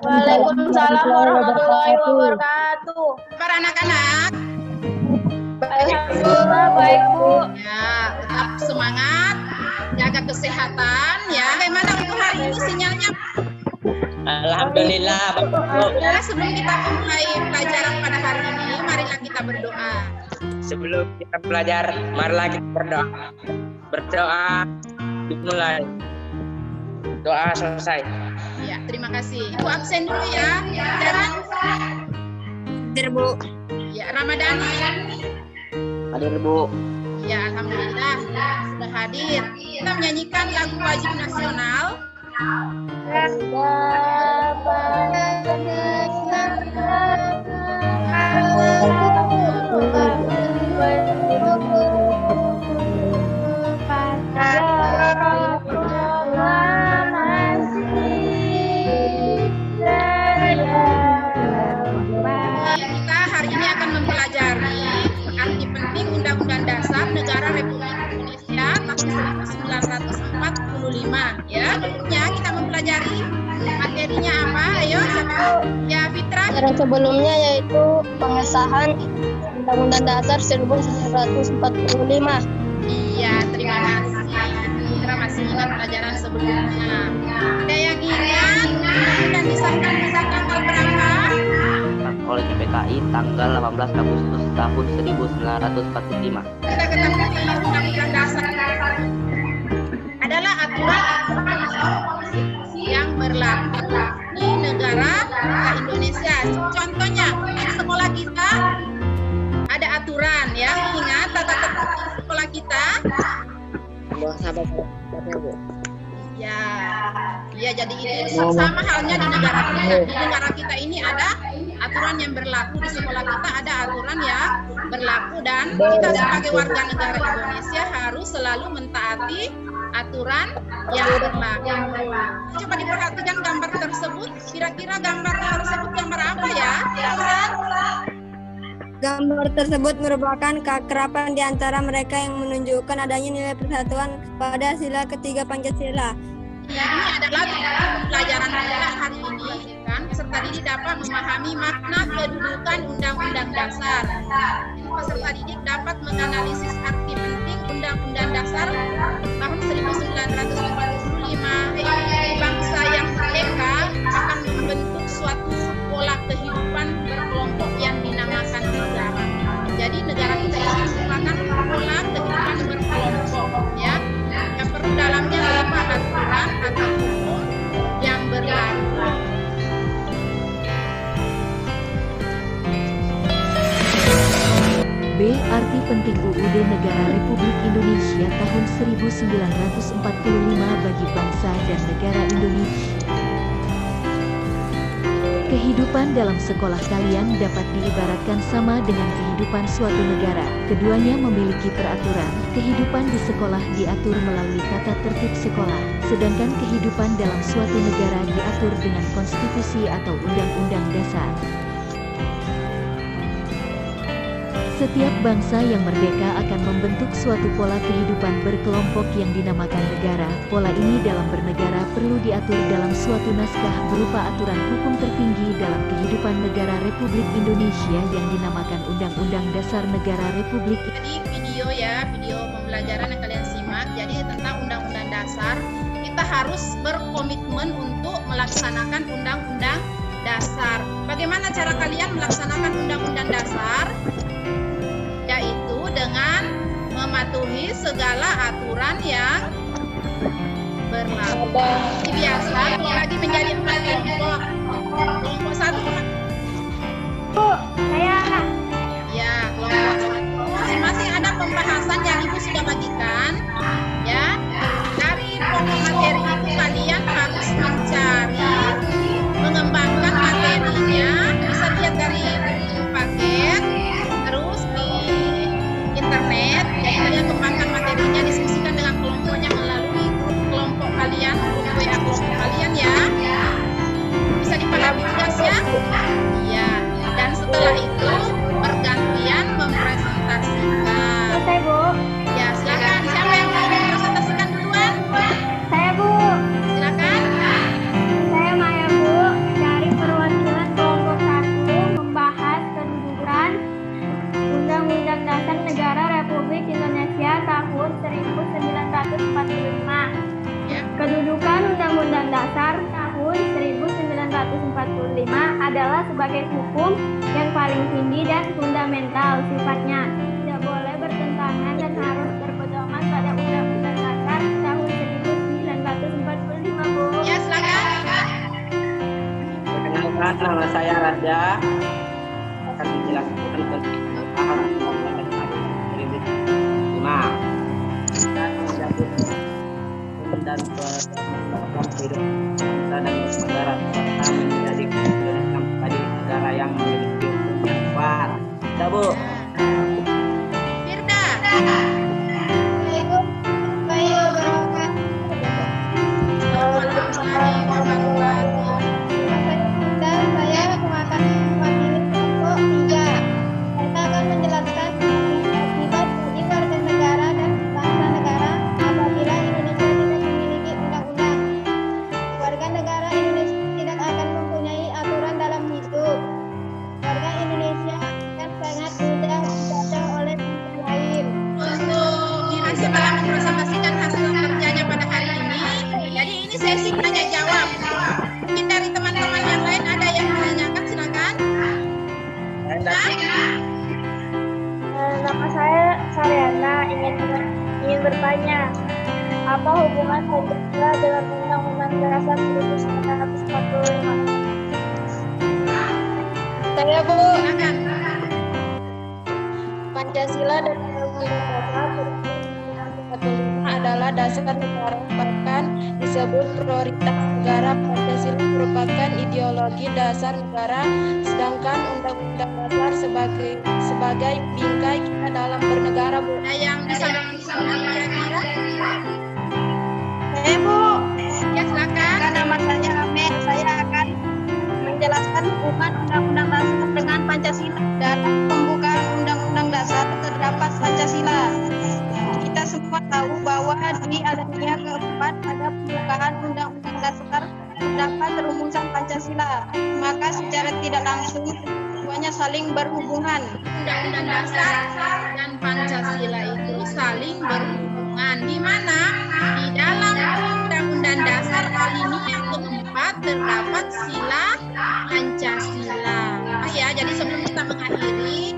Waalaikumsalam warahmatullahi wabarakatuh. Para anak-anak, Alhamdulillah baik Bu. ya tetap semangat, jaga kesehatan ya. Bagaimana untuk hari ini sinyalnya? Alhamdulillah, Bapak Bu. Ya, sebelum kita memulai pelajaran pada hari ini, marilah kita berdoa. Sebelum kita belajar, marilah kita berdoa. Berdoa dimulai. Doa selesai. Ya, terima kasih. Ibu absen dulu ya. Jangan. Hadir Bu. Ya, Ramadhani. Hadir Bu. Ya, alhamdulillah sudah hadir. Kita menyanyikan lagu wajib nasional. Kita hari ini akan mempelajari arti penting Undang-Undang Dasar Negara Republik Indonesia tahun 1945. Ya, tentunya kita mempelajari materinya apa? Ayo, siapa? Ya, Fitra. Yang sebelumnya yaitu pengesahan Undang-Undang Dasar 1945. Iya, terima kasih. Fitra masih ingat pelajaran sebelumnya. Ada yang ingat dan disahkan pada tanggal berapa? Oleh PPKI tanggal 18 Agustus tahun 1945. Kita ketahui Undang-Undang Dasar adalah aturan yang berlaku di negara Indonesia. Indonesia. Contohnya, di sekolah kita ada aturan ya. Ingat tata tertib sekolah kita. Ya, ya jadi ini sama halnya di negara kita. Di negara kita ini ada aturan yang berlaku, di sekolah kita ada aturan yang berlaku, dan kita sebagai warga negara Indonesia harus selalu mentaati aturan yang berlaku. Coba diperhatikan gambar tersebut. Kira-kira gambar tersebut gambar apa ya? Gambar tersebut merupakan keakraban di antara mereka yang menunjukkan adanya nilai persatuan pada sila ketiga Pancasila. Ya, ini adalah pelajaran kita hari ini, kan? Peserta didik dapat memahami makna kedudukan Undang-Undang Dasar. Peserta didik dapat menganalisis arti penting Undang-Undang Dasar tahun 1945. Bangsa yang merdeka akan membentuk suatu pola kehidupan berkelompok yang dinamakan negara. Jadi negara kita ini merupakan pola kehidupan berkelompok, ya. Yang perlu dalamnya berupa aturan atau hukum yang berlaku. B. Arti penting UUD Negara Republik Indonesia tahun 1945 bagi bangsa dan negara Indonesia. Kehidupan dalam sekolah kalian dapat diibaratkan sama dengan kehidupan suatu negara. Keduanya memiliki peraturan. Kehidupan di sekolah diatur melalui tata tertib sekolah, sedangkan kehidupan dalam suatu negara diatur dengan konstitusi atau undang-undang dasar. Setiap bangsa yang merdeka akan membentuk suatu pola kehidupan berkelompok yang dinamakan negara. Pola ini dalam bernegara perlu diatur dalam suatu naskah berupa aturan hukum tertinggi dalam kehidupan negara Republik Indonesia yang dinamakan Undang-Undang Dasar Negara Republik. Jadi video pembelajaran yang kalian simak, jadi tentang Undang-Undang Dasar, kita harus berkomitmen untuk melaksanakan Undang-Undang Dasar. Bagaimana cara kalian melaksanakan Undang-Undang Dasar? Yaitu dengan mematuhi segala aturan yang berlaku. Ini biasa, kalau lagi menjadi 4 kelompok. Kelompok 1. Bu, saya Ya, kelompok 1. Masing-masing ada pembahasan yang Ibu sudah bagikan. Ya, dari pokok materi itu kalian harus mencari, mengembangkan materinya. Bisa lihat dari paket, terus di internet. Jadi kalian kembangkan materinya, diskusikan dengan kelompoknya melalui grup kelompok kalian, grup WA kelompok kalian ya. Bisa dipahami tugasnya? Iya. Dan setelah itu Indonesia tahun 1945. Ya. Kedudukan Undang-Undang Dasar tahun 1945 adalah sebagai hukum yang paling tinggi dan fundamental sifatnya. Tidak boleh bertentangan dan harus berpedoman pada Undang-Undang Dasar tahun 1945, Bu. Ya, silakan. Perkenalkan, nama saya Raja. Akan dijelaskan tentang Undang-Undang Dasar 2005. Dan menyambut dan kehidupan kita dan negara serta menjadi Indonesia menjadi negara yang memiliki hukum yang kuat. Ya, Bu. Firda. Saya akan mewakili kelompok 3. Saya akan menjelaskan akibat bagi warga negara dan bangsa negara apabila Indonesia tidak memiliki undang-undang. Warga negara Indonesia tidak akan mempunyai aturan dalam hidup. Warga Indonesia akan sangat mudah dibaca oleh bangsa lain. Untuk durasi dalam mempresentasikan hasil kerjanya pada hari ini. Jadi ini sesi tanya jawab. Mungkin dari teman-teman yang lain ada yang menanyakan, silakan. Nama saya Saryana, ingin bertanya, apa hubungan Pancasila dengan Undang-Undang Dasar 1945? Saya, Bu. Silakan. Pancasila dan Undang-Undang Dasar 1945 adalah dasar negara, bahkan disebut prioritas negara. Pancasila merupakan ideologi dasar negara, sedangkan Undang-Undang Dasar sebagai bingkai kita dalam bernegara, Bu. Ada yang bisa menjelaskan kira-kira? Saya, Bu. Ya, silakan. Nama saya Amer. Saya akan menjelaskan hubungan Undang-Undang Dasar dengan Pancasila. Dalam pembukaan Undang-Undang Dasar terdapat Pancasila. Kita semua tahu bahwa di alinea keempat pada pembukaan Undang-Undang Dasar terdapat rumusan Pancasila. Maka secara tidak langsung keduanya saling berhubungan. Undang-Undang Dasar dan Pancasila itu saling berhubungan. Di mana? Di dalam Undang-Undang Dasar alinea keempat terdapat sila Pancasila. Ya, jadi sebelum kita mengakhiri,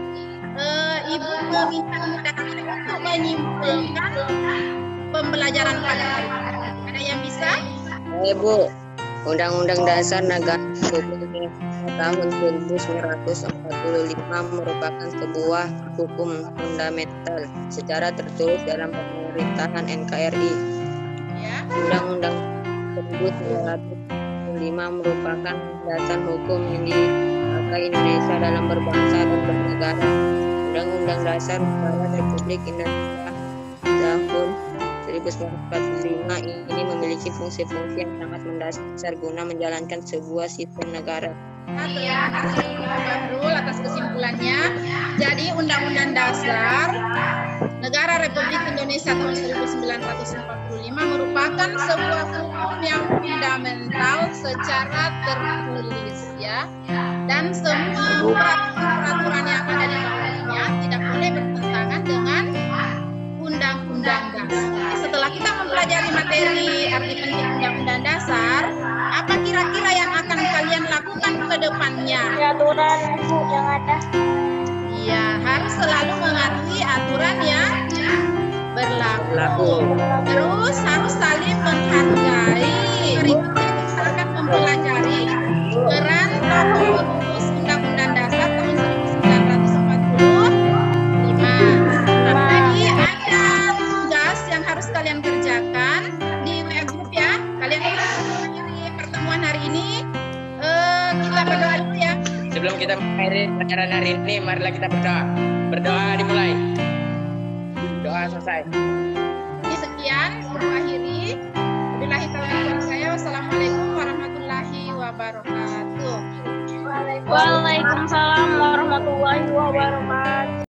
Ibu meminta untuk menyimpulkan pembelajaran pada hari ini. Ada yang bisa? Bu, Undang-Undang Dasar Negara Republik Indonesia tahun 1945 merupakan sebuah hukum fundamental secara tertulis dalam pemerintahan NKRI. Ya. Undang-Undang tersebut 1945 merupakan dasar hukum yang dipakai Indonesia dalam berbangsa dan bernegara. Undang-Undang Dasar Negara Republik Indonesia tahun 1945 ini memiliki fungsi-fungsi yang sangat mendasar guna menjalankan sebuah sistem negara. Terima kasih Bahrul atas kesimpulannya. Jadi Undang-Undang Dasar Negara Republik Indonesia tahun 1945 merupakan sebuah hukum yang fundamental secara tertulis, ya. Dan semua peraturan yang ada di bawahnya tidak boleh bertentangan dengan Undang-Undang Dasar. Setelah kita mempelajari materi arti penting Undang-Undang Dasar, apa kira-kira yang akan kalian lakukan ke depannya? Aturan yang ada. Iya, harus selalu mematuhi aturan yang berlaku. Terus harus saling menghargai. Berikutnya kita akan mempelajari peran tokoh perumus Undang-Undang Dasar tahun 1945. Lagi ada tugas yang harus kalian kerjakan di WA Group, ya. Kalian harus mengakhiri pertemuan hari ini. Kita berdoa dulu, ya. Sebelum kita mengakhiri pelajaran hari ini, marilah kita berdoa. Berdoa dimulai. Doa selesai. Ini sekian, mengakhiri. Wabillahi taufiq wal hidayah. Wassalamualaikum warahmatullahi wabarakatuh. Waalaikumsalam warahmatullahi wabarakatuh.